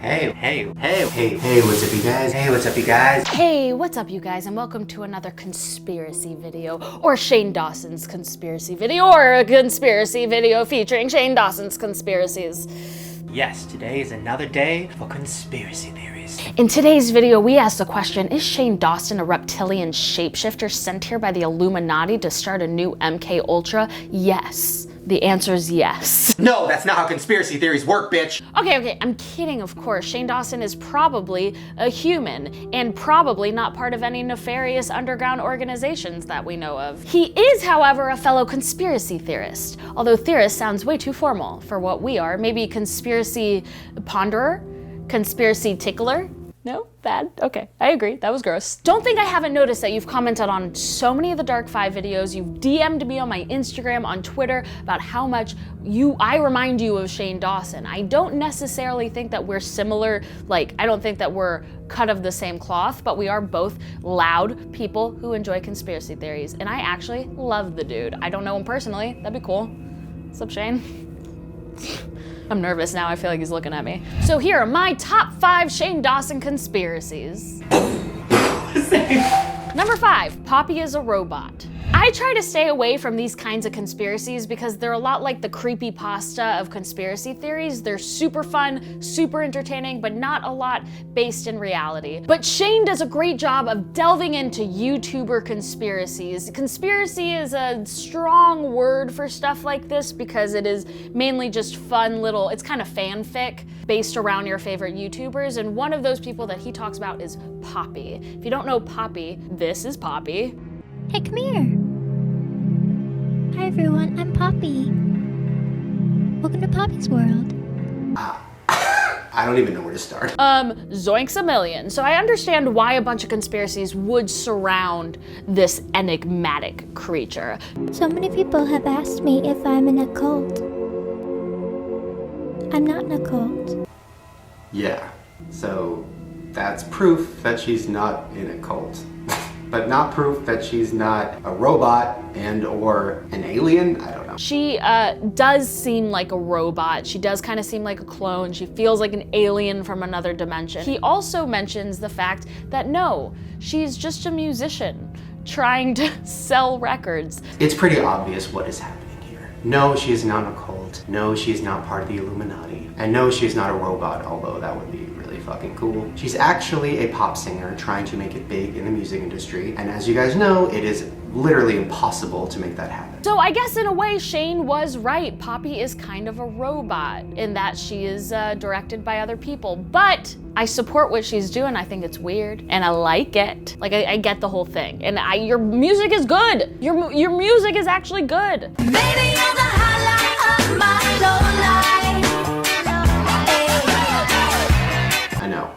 Hey, what's up you guys? Hey, what's up you guys? Hey, what's up you guys, and welcome to another conspiracy video, or Shane Dawson's conspiracy video, or a conspiracy video featuring Shane Dawson's conspiracies. Yes, today is another day for conspiracy theories. In today's video, we ask the question, is Shane Dawson a reptilian shapeshifter sent here by the Illuminati to start a new MK Ultra? Yes. The answer is yes. No, that's not how conspiracy theories work, bitch! Okay, I'm kidding, of course. Shane Dawson is probably a human, and probably not part of any nefarious underground organizations that we know of. He is, however, a fellow conspiracy theorist, although theorist sounds way too formal for what we are. Maybe conspiracy ponderer? Conspiracy tickler? No? Bad? Okay, I agree. That was gross. Don't think I haven't noticed that you've commented on so many of the Dark 5 videos. You've DM'd me on my Instagram, on Twitter, about how much I remind you of Shane Dawson. I don't necessarily think that we're similar, I don't think that we're cut of the same cloth, but we are both loud people who enjoy conspiracy theories. And I actually love the dude. I don't know him personally. That'd be cool. What's up, Shane? I'm nervous now, I feel like he's looking at me. So here are my top 5 Shane Dawson conspiracies. Number 5, Poppy is a robot. I try to stay away from these kinds of conspiracies because they're a lot like the creepypasta of conspiracy theories. They're super fun, super entertaining, but not a lot based in reality. But Shane does a great job of delving into YouTuber conspiracies. Conspiracy is a strong word for stuff like this because it is mainly just fun little, it's kind of fanfic based around your favorite YouTubers, and one of those people that he talks about is Poppy. If you don't know Poppy, this is Poppy. Hey, come here. Hi everyone, I'm Poppy. Welcome to Poppy's world. I don't even know where to start. Zoinks a million. So I understand why a bunch of conspiracies would surround this enigmatic creature. So many people have asked me if I'm in a cult. I'm not in a cult. Yeah, so that's proof that she's not in a cult. But not proof that she's not a robot and or an alien? I don't know. She does seem like a robot. She does kind of seem like a clone. She feels like an alien from another dimension. He also mentions the fact that no, she's just a musician trying to sell records. It's pretty obvious what is happening here. No, she is not a cult. No, she's not part of the Illuminati. And no, she's not a robot, although that would be really fucking cool. She's actually a pop singer trying to make it big in the music industry, and as you guys know, it is literally impossible to make that happen. So I guess in a way, Shane was right. Poppy is kind of a robot in that she is directed by other people, but I support what she's doing. I think it's weird, and I like it. I get the whole thing, and your music is good. Your music is actually good. Maybe you're the highlight of my low life. I know,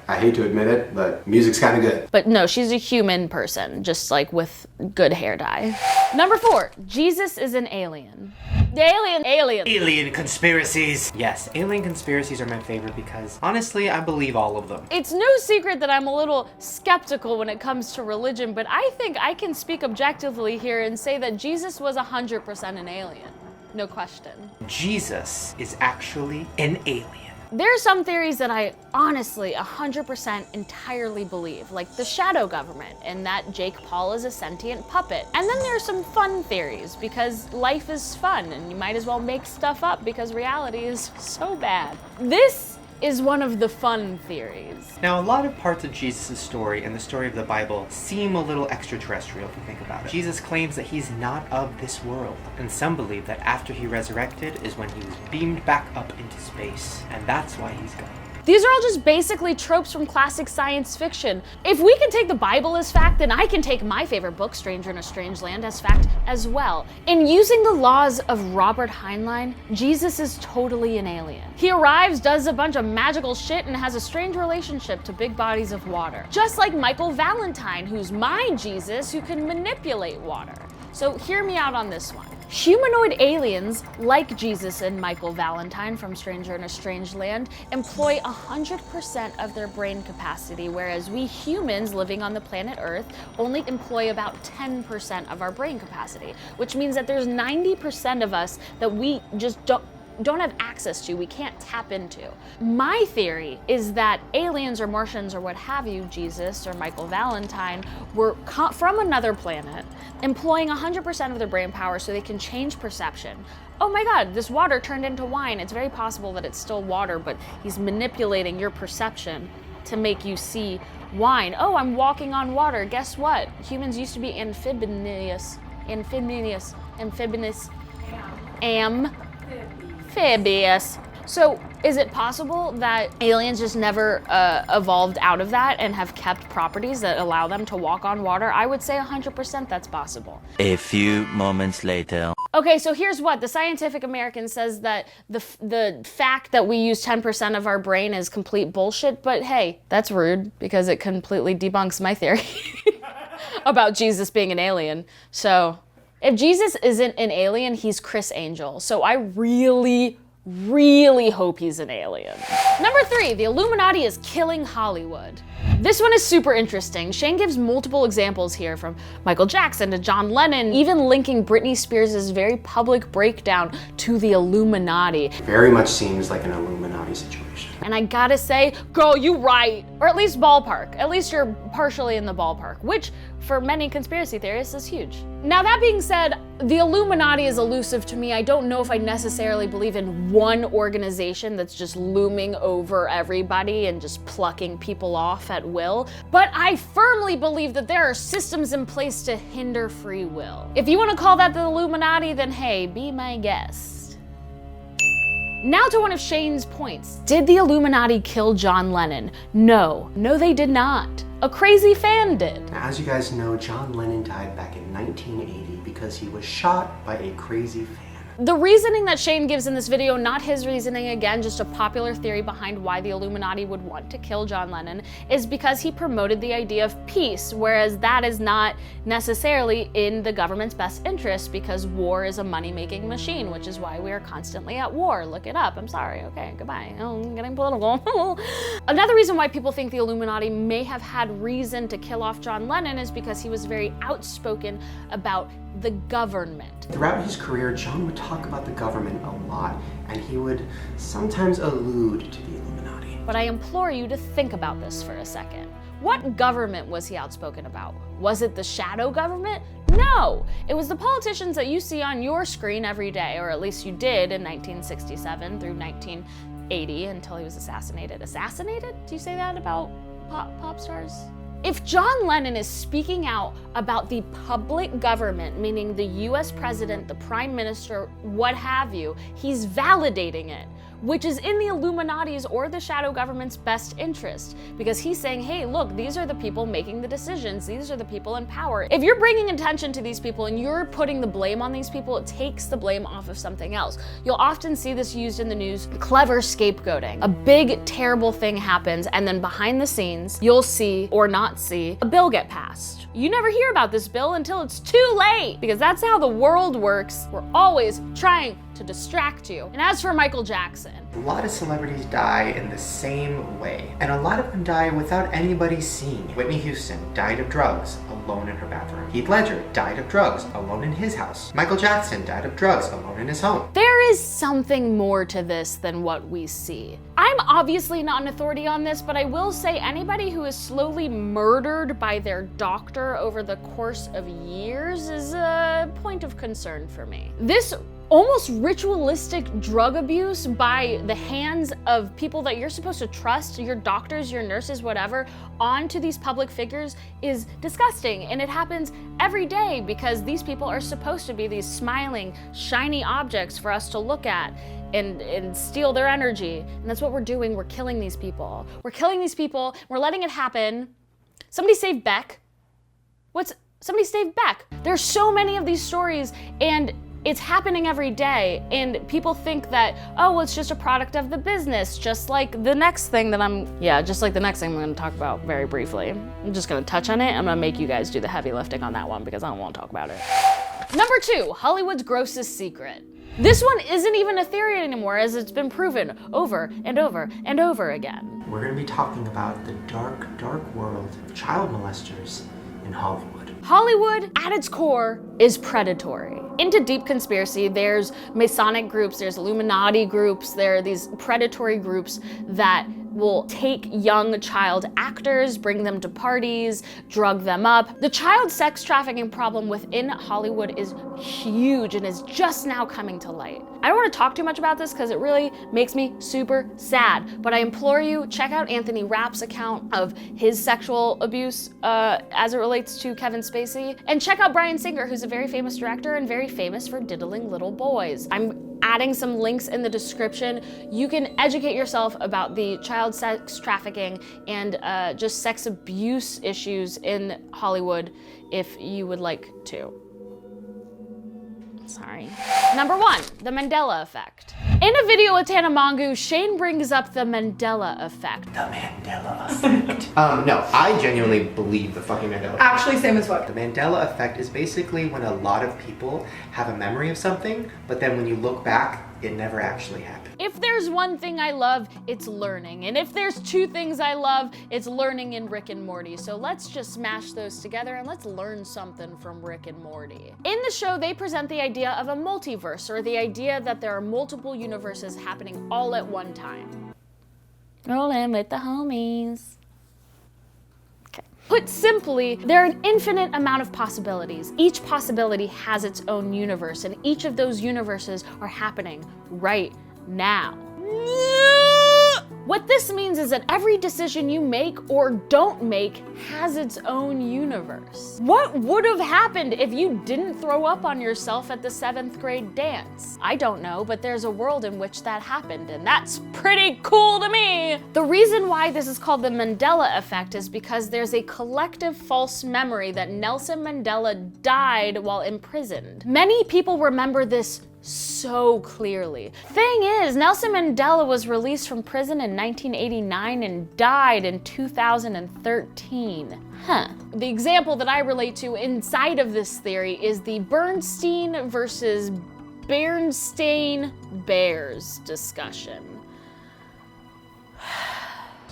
I hate to admit it, but music's kind of good. But no, she's a human person, just with good hair dye. Number 4, Jesus is an alien. The alien. Alien conspiracies. Yes, alien conspiracies are my favorite because, honestly, I believe all of them. It's no secret that I'm a little skeptical when it comes to religion, but I think I can speak objectively here and say that Jesus was 100% an alien. No question. Jesus is actually an alien. There are some theories that I honestly 100% entirely believe, like the shadow government and that Jake Paul is a sentient puppet. And then there are some fun theories because life is fun and you might as well make stuff up because reality is so bad. This is one of the fun theories. Now, a lot of parts of Jesus' story and the story of the Bible seem a little extraterrestrial if you think about it. Jesus claims that he's not of this world, and some believe that after he resurrected is when he was beamed back up into space, and that's why he's gone. These are all just basically tropes from classic science fiction. If we can take the Bible as fact, then I can take my favorite book, Stranger in a Strange Land, as fact as well. In using the laws of Robert Heinlein, Jesus is totally an alien. He arrives, does a bunch of magical shit, and has a strange relationship to big bodies of water. Just like Michael Valentine, who's my Jesus, who can manipulate water. So hear me out on this one. Humanoid aliens, like Jesus and Michael Valentine from Stranger in a Strange Land, employ 100% of their brain capacity, whereas we humans living on the planet Earth only employ about 10% of our brain capacity, which means that there's 90% of us that we just don't don't have access to, we can't tap into. My theory is that aliens or Martians or what have you, Jesus or Michael Valentine, were from another planet, employing 100% of their brain power so they can change perception. Oh my God, this water turned into wine. It's very possible that it's still water, but he's manipulating your perception to make you see wine. Oh, I'm walking on water. Guess what? Humans used to be amphibious. So is it possible that aliens just never evolved out of that and have kept properties that allow them to walk on water? I would say 100% that's possible. A few moments later. Okay, so here's what the Scientific American says, that the fact that we use 10% of our brain is complete bullshit, but hey, that's rude because it completely debunks my theory about Jesus being an alien. So if Jesus isn't an alien, he's Chris Angel. So I really hope he's an alien. Number 3, the Illuminati is killing Hollywood. This one is super interesting. Shane gives multiple examples here, from Michael Jackson to John Lennon, even linking Britney Spears' very public breakdown to the Illuminati. Very much seems like an Illuminati situation. And I gotta say, girl, you right. Or at least ballpark. At least you're partially in the ballpark, which for many conspiracy theorists is huge. Now that being said, the Illuminati is elusive to me. I don't know if I necessarily believe in one organization that's just looming over everybody and just plucking people off at will, but I firmly believe that there are systems in place to hinder free will. If you want to call that the Illuminati, then hey, be my guest. Now to one of Shane's points. Did the Illuminati kill John Lennon? No, they did not. A crazy fan did. Now, as you guys know, John Lennon died back in 1980 because he was shot by a crazy fan. The reasoning that Shane gives in this video, not his reasoning, again, just a popular theory behind why the Illuminati would want to kill John Lennon, is because he promoted the idea of peace, whereas that is not necessarily in the government's best interest, because war is a money-making machine, which is why we are constantly at war. Look it up. I'm sorry. Okay, goodbye. Oh, I'm getting political. Another reason why people think the Illuminati may have had reason to kill off John Lennon is because he was very outspoken about the government. Throughout his career, John would talk about the government a lot, and he would sometimes allude to the Illuminati. But I implore you to think about this for a second. What government was he outspoken about? Was it the shadow government? No! It was the politicians that you see on your screen every day, or at least you did in 1967 through 1980 until he was assassinated. Assassinated? Do you say that about pop stars? If John Lennon is speaking out about the public government, meaning the US president, the prime minister, what have you, he's validating it, which is in the Illuminati's or the shadow government's best interest, because he's saying, hey, look, these are the people making the decisions, these are the people in power. If you're bringing attention to these people and you're putting the blame on these people, it takes the blame off of something else. You'll often see this used in the news, clever scapegoating. A big, terrible thing happens, and then behind the scenes, you'll see, or not see, a bill get passed. You never hear about this bill until it's too late, because that's how the world works. We're always trying to distract you. And as for Michael Jackson, A lot of celebrities die in the same way, and a lot of them die without anybody seeing it. Whitney Houston died of drugs alone in her bathroom. Heath Ledger died of drugs alone in his house. Michael Jackson died of drugs alone in his home. there is something more to this than what we see. I'm obviously not an authority on this, but I will say anybody who is slowly murdered by their doctor over the course of years is a point of concern for me. This almost ritualistic drug abuse by the hands of people that you're supposed to trust, your doctors, your nurses, whatever, onto these public figures is disgusting. And it happens every day because these people are supposed to be these smiling, shiny objects for us to look at and steal their energy. And that's what we're doing. We're killing these people. We're killing these people. We're letting it happen. Somebody save Beck. Somebody save Beck. There's so many of these stories, and it's happening every day, and people think that, oh, well, it's just a product of the business, just like the next thing that I'm gonna talk about very briefly. I'm just gonna touch on it. I'm gonna make you guys do the heavy lifting on that one because I don't wanna talk about it. Number 2, Hollywood's grossest secret. This one isn't even a theory anymore, as it's been proven over and over and over again. We're going to be talking about the dark, dark world of child molesters in Hollywood. Hollywood, at its core, is predatory. Into deep conspiracy, there's Masonic groups, there's Illuminati groups, there are these predatory groups that will take young child actors, bring them to parties, drug them up. The child sex trafficking problem within Hollywood is huge and is just now coming to light. I don't want to talk too much about this because it really makes me super sad, but I implore you, check out Anthony Rapp's account of his sexual abuse as it relates to Kevin Spacey, and check out Bryan who's a very famous director and very famous for diddling little boys. I'm adding some links in the description. You can educate yourself about the child sex trafficking and just sex abuse issues in Hollywood if you would like to. Sorry. Number 1, the Mandela Effect. In a video with Tana Mongu, Shane brings up the Mandela Effect. The Mandela Effect. No, I genuinely believe the fucking Mandela Effect. Actually, same as fuck. The Mandela Effect is basically when a lot of people have a memory of something, but then when you look back, it never actually happened. If there's one thing I love, it's learning. And if there's 2 things I love, it's learning and Rick and Morty. So let's just smash those together and let's learn something from Rick and Morty. In the show, they present the idea of a multiverse, or the idea that there are multiple universes happening all at one time. Rolling with the homies. Put simply, there are an infinite amount of possibilities. Each possibility has its own universe, and each of those universes are happening right now. What this means is that every decision you make or don't make has its own universe. What would have happened if you didn't throw up on yourself at the 7th grade dance? I don't know, but there's a world in which that happened, and that's pretty cool to me. The reason why this is called the Mandela Effect is because there's a collective false memory that Nelson Mandela died while imprisoned. Many people remember this so clearly. Thing is, Nelson Mandela was released from prison in 1989 and died in 2013. The example that I relate to inside of this theory is the Bernstein versus Berenstain Bears discussion.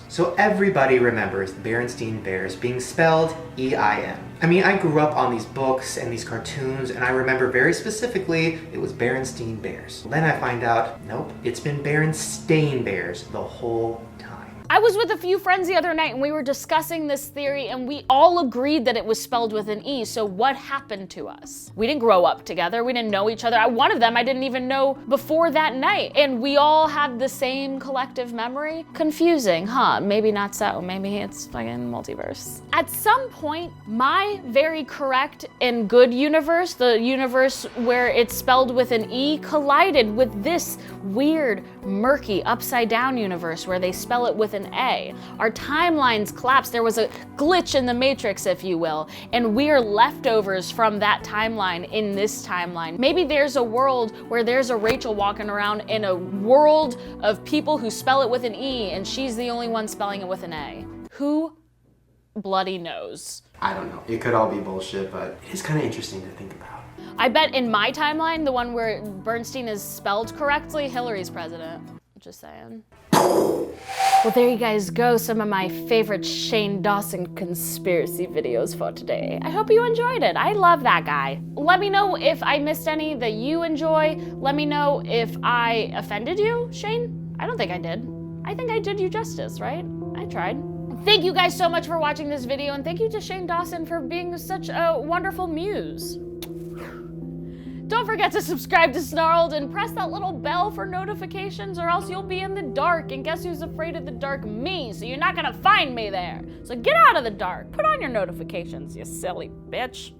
So everybody remembers the Berenstain Bears being spelled E-I-N. I mean, I grew up on these books and these cartoons, and I remember very specifically it was Berenstain Bears. Then I find out, nope, it's been Berenstain Bears the whole time. I was with a few friends the other night and we were discussing this theory and we all agreed that it was spelled with an E, so what happened to us? We didn't grow up together, we didn't know each other. One of them I didn't even know before that night, and we all had the same collective memory. Confusing, huh? Maybe not so, maybe it's fucking multiverse. At some point, my very correct and good universe, the universe where it's spelled with an E, collided with this weird, murky, upside down universe where they spell it with an A. Our timelines collapsed. There was a glitch in the matrix, if you will, and we're leftovers from that timeline in this timeline. Maybe there's a world where there's a Rachel walking around in a world of people who spell it with an E and she's the only one spelling it with an A. Who bloody knows? I don't know. It could all be bullshit, but it is kind of interesting to think about. I bet in my timeline, the one where Bernstein is spelled correctly, Hillary's president. Just saying. Well, there you guys go, some of my favorite Shane Dawson conspiracy videos for today. I hope you enjoyed it. I love that guy. Let me know if I missed any that you enjoy. Let me know if I offended you, Shane. I don't think I did. I think I did you justice, right? I tried. Thank you guys so much for watching this video, and thank you to Shane Dawson for being such a wonderful muse. Don't forget to subscribe to Snarled and press that little bell for notifications, or else you'll be in the dark, and guess who's afraid of the dark? Me, so you're not gonna find me there. So get out of the dark. Put on your notifications, you silly bitch.